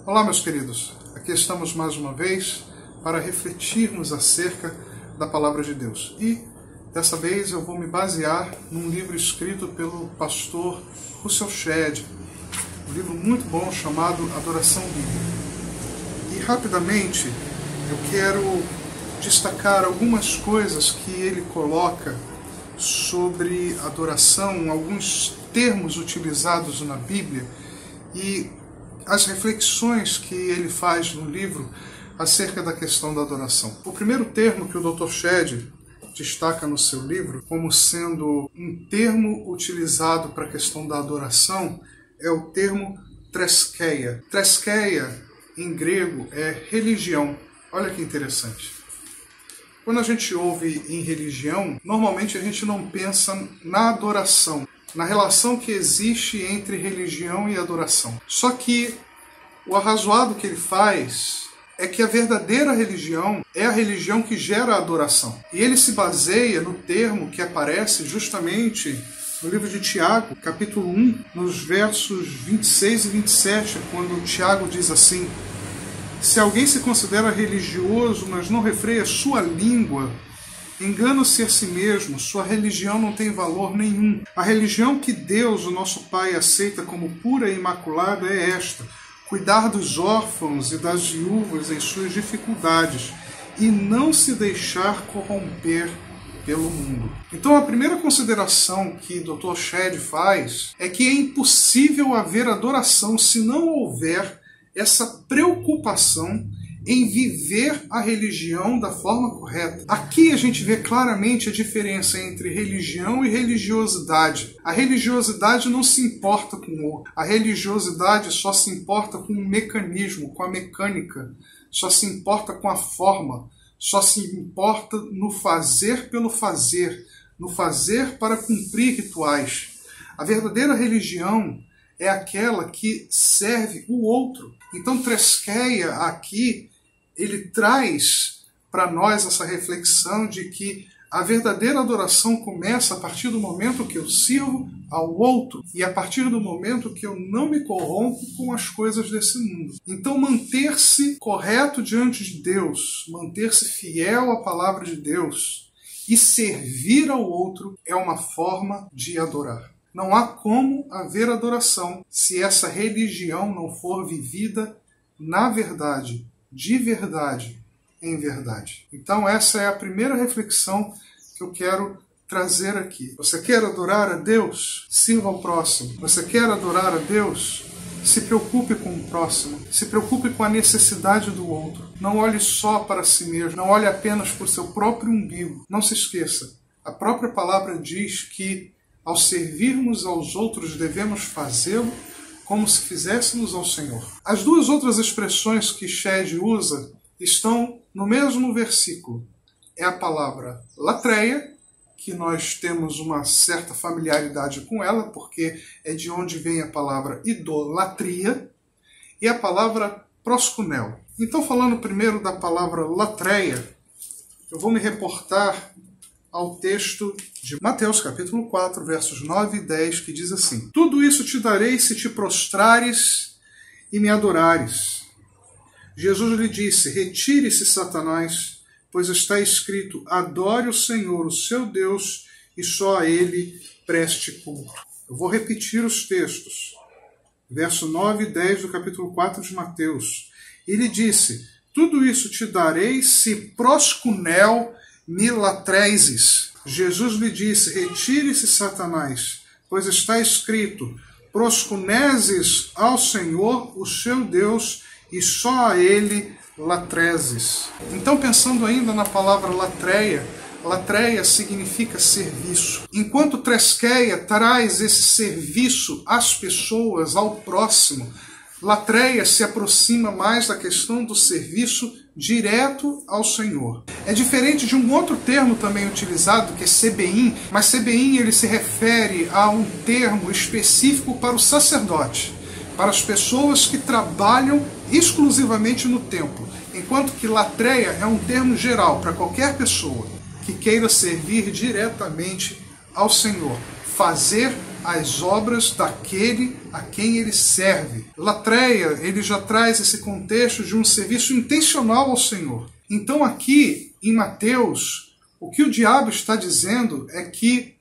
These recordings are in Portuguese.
Olá, meus queridos. Aqui estamos mais uma vez para refletirmos acerca da Palavra de Deus. E, dessa vez, eu vou me basear num livro escrito pelo pastor Russell Shedd, um livro muito bom chamado Adoração Bíblica. E, rapidamente, eu quero destacar algumas coisas que ele coloca sobre adoração, alguns termos utilizados na Bíblia e as reflexões que ele faz no livro acerca da questão da adoração. O primeiro termo que o Dr. Shedd destaca no seu livro como sendo um termo utilizado para a questão da adoração é o termo treskeia. Treskeia, em grego, é religião. Olha que interessante. Quando a gente ouve em religião, normalmente a gente não pensa na adoração, na relação que existe entre religião e adoração. Só que o arrazoado que ele faz é que a verdadeira religião é a religião que gera a adoração. E ele se baseia no termo que aparece justamente no livro de Tiago, capítulo 1, nos versos 26 e 27, quando Tiago diz assim: se alguém se considera religioso, mas não refreia sua língua, engana-se a si mesmo, sua religião não tem valor nenhum. A religião que Deus, o nosso Pai, aceita como pura e imaculada é esta: cuidar dos órfãos e das viúvas em suas dificuldades e não se deixar corromper pelo mundo. Então a primeira consideração que Dr. Shedd faz é que é impossível haver adoração se não houver essa preocupação em viver a religião da forma correta. Aqui a gente vê claramente a diferença entre religião e religiosidade. A religiosidade não se importa com o outro. A religiosidade só se importa com o mecanismo, com a mecânica. Só se importa com a forma. Só se importa no fazer pelo fazer. No fazer para cumprir rituais. A verdadeira religião é aquela que serve o outro. Então, treskeia aqui, ele traz para nós essa reflexão de que a verdadeira adoração começa a partir do momento que eu sirvo ao outro e a partir do momento que eu não me corrompo com as coisas desse mundo. Então, manter-se correto diante de Deus, manter-se fiel à palavra de Deus e servir ao outro é uma forma de adorar. Não há como haver adoração se essa religião não for vivida na verdade, de verdade, em verdade. Então essa é a primeira reflexão que eu quero trazer aqui. Você quer adorar a Deus? Sirva ao próximo. Você quer adorar a Deus? Se preocupe com o próximo. Se preocupe com a necessidade do outro. Não olhe só para si mesmo. Não olhe apenas para o seu próprio umbigo. Não se esqueça. A própria palavra diz que ao servirmos aos outros, devemos fazê-lo como se fizéssemos ao Senhor. As duas outras expressões que Shedd usa estão no mesmo versículo. É a palavra latreia, que nós temos uma certa familiaridade com ela, porque é de onde vem a palavra idolatria, e a palavra proskunel. Então, falando primeiro da palavra latreia, eu vou me reportar ao texto de Mateus capítulo 4, versos 9 e 10, que diz assim: tudo isso te darei se te prostrares e me adorares. Jesus lhe disse: retire-se, Satanás, pois está escrito: adore o Senhor, o seu Deus, e só a ele preste culto. Eu vou repetir os textos. Verso 9 e 10 do capítulo 4 de Mateus. Ele disse: tudo isso te darei se proskunel me latreses. Jesus lhe disse: retire-se, Satanás, pois está escrito: proskuneses ao Senhor, o seu Deus, e só a ele latreses. Então, pensando ainda na palavra latreia, latreia significa serviço. Enquanto treskeia traz esse serviço às pessoas, ao próximo, latreia se aproxima mais da questão do serviço direto ao Senhor. É diferente de um outro termo também utilizado, que é sebeim, mas sebeim ele se refere a um termo específico para o sacerdote, para as pessoas que trabalham exclusivamente no templo, enquanto que latreia é um termo geral para qualquer pessoa que queira servir diretamente ao Senhor, fazer as obras daquele a quem ele serve. Latreia, ele já traz esse contexto de um serviço intencional ao Senhor. Então aqui, em Mateus, o que o diabo está dizendo é que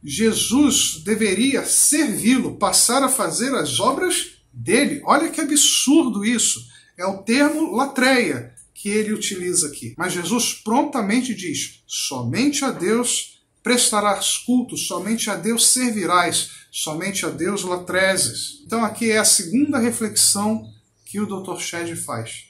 Jesus deveria servi-lo, passar a fazer as obras dele. Olha que absurdo isso. É o termo latreia que ele utiliza aqui. Mas Jesus prontamente diz: somente a Deus prestarás culto, somente a Deus servirás, somente a Deus latreses. Então aqui é a segunda reflexão que o Dr. Shedd faz.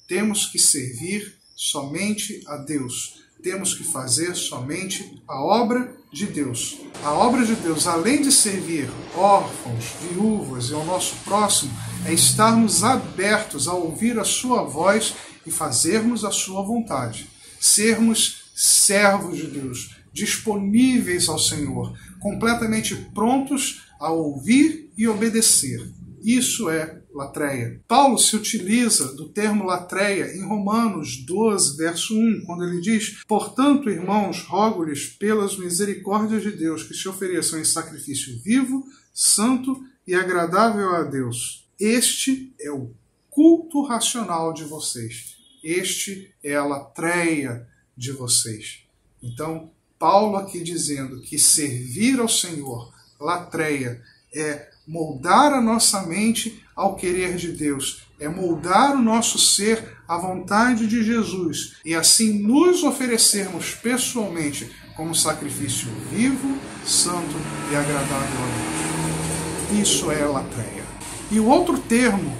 Temos que servir somente a Deus. Temos que fazer somente a obra de Deus. A obra de Deus, além de servir órfãos, viúvas e ao nosso próximo, é estarmos abertos a ouvir a sua voz e fazermos a sua vontade. Sermos servos de Deus, disponíveis ao Senhor, completamente prontos a ouvir e obedecer. Isso é latreia. Paulo se utiliza do termo latreia em Romanos 12, verso 1, quando ele diz: portanto, irmãos, rogo-lhes pelas misericórdias de Deus que se ofereçam em sacrifício vivo, santo e agradável a Deus. Este é o culto racional de vocês. Este é a latreia de vocês. Então, Paulo aqui dizendo que servir ao Senhor, latreia, é moldar a nossa mente ao querer de Deus, é moldar o nosso ser à vontade de Jesus e assim nos oferecermos pessoalmente como sacrifício vivo, santo e agradável a Deus. Isso é latreia. E o outro termo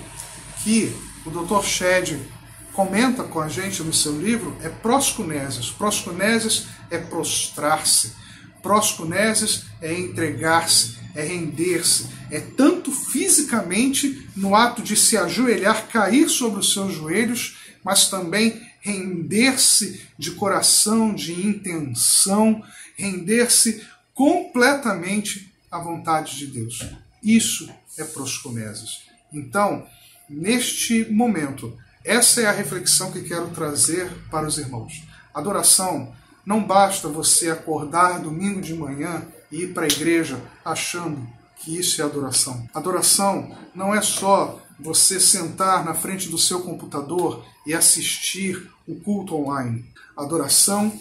que o Dr. Shedd comenta com a gente no seu livro é proskuneses. Proskuneses é prostrar-se. Proskuneses é entregar-se, é render-se, é tanto fisicamente no ato de se ajoelhar, cair sobre os seus joelhos, mas também render-se de coração, de intenção, render-se completamente à vontade de Deus. Isso é proskuneses. Então, neste momento, essa é a reflexão que quero trazer para os irmãos. Adoração, não basta você acordar domingo de manhã e ir para a igreja achando que isso é adoração. Adoração não é só você sentar na frente do seu computador e assistir o culto online. Adoração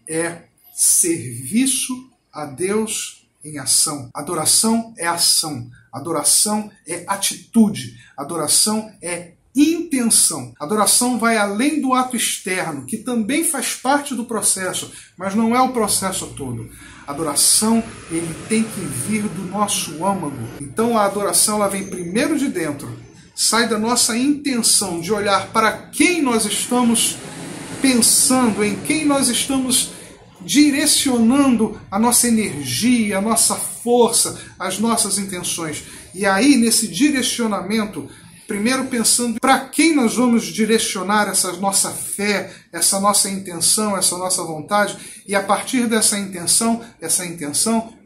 é serviço a Deus em ação. Adoração é ação. Adoração é atitude. Adoração é intenção. Adoração vai além do ato externo, que também faz parte do processo, mas não é o processo todo. Adoração, ele tem que vir do nosso âmago. Então a adoração, ela vem primeiro de dentro, sai da nossa intenção de olhar para quem nós estamos pensando, em quem nós estamos direcionando a nossa energia, a nossa força, as nossas intenções. E aí, nesse direcionamento, primeiro pensando para quem nós vamos direcionar essa nossa fé, essa nossa intenção, essa nossa vontade, e a partir dessa intenção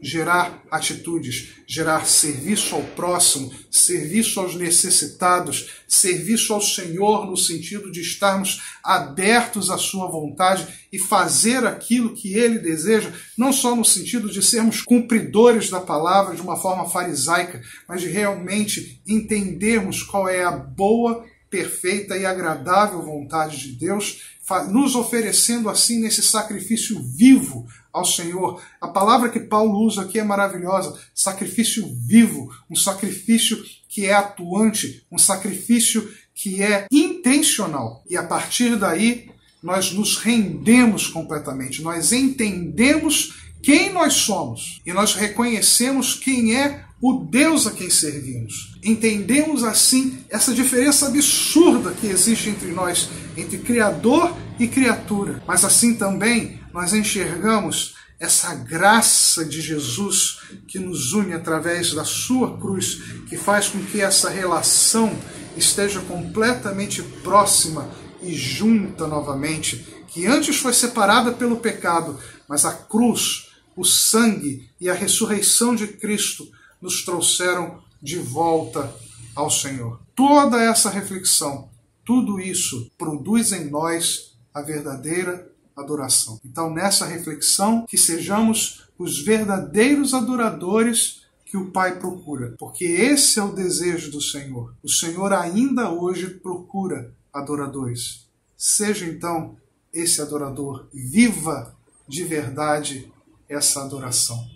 gerar atitudes, gerar serviço ao próximo, serviço aos necessitados, serviço ao Senhor no sentido de estarmos abertos à sua vontade e fazer aquilo que Ele deseja, não só no sentido de sermos cumpridores da palavra de uma forma farisaica, mas de realmente entendermos qual é a boa, perfeita e agradável vontade de Deus, nos oferecendo assim nesse sacrifício vivo ao Senhor. A palavra que Paulo usa aqui é maravilhosa, sacrifício vivo, um sacrifício que é atuante, um sacrifício que é intencional. E a partir daí, nós nos rendemos completamente, nós entendemos quem nós somos e nós reconhecemos quem é o Deus a quem servimos. Entendemos assim essa diferença absurda que existe entre nós, entre Criador e criatura. Mas assim também nós enxergamos essa graça de Jesus que nos une através da sua cruz, que faz com que essa relação esteja completamente próxima e junta novamente, que antes foi separada pelo pecado, mas a cruz, o sangue e a ressurreição de Cristo nos trouxeram de volta ao Senhor. Toda essa reflexão, tudo isso produz em nós a verdadeira adoração. Então, nessa reflexão, que sejamos os verdadeiros adoradores que o Pai procura, porque esse é o desejo do Senhor. O Senhor ainda hoje procura adoradores. Seja então esse adorador, viva de verdade essa adoração.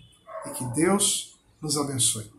E que Deus nos abençoe.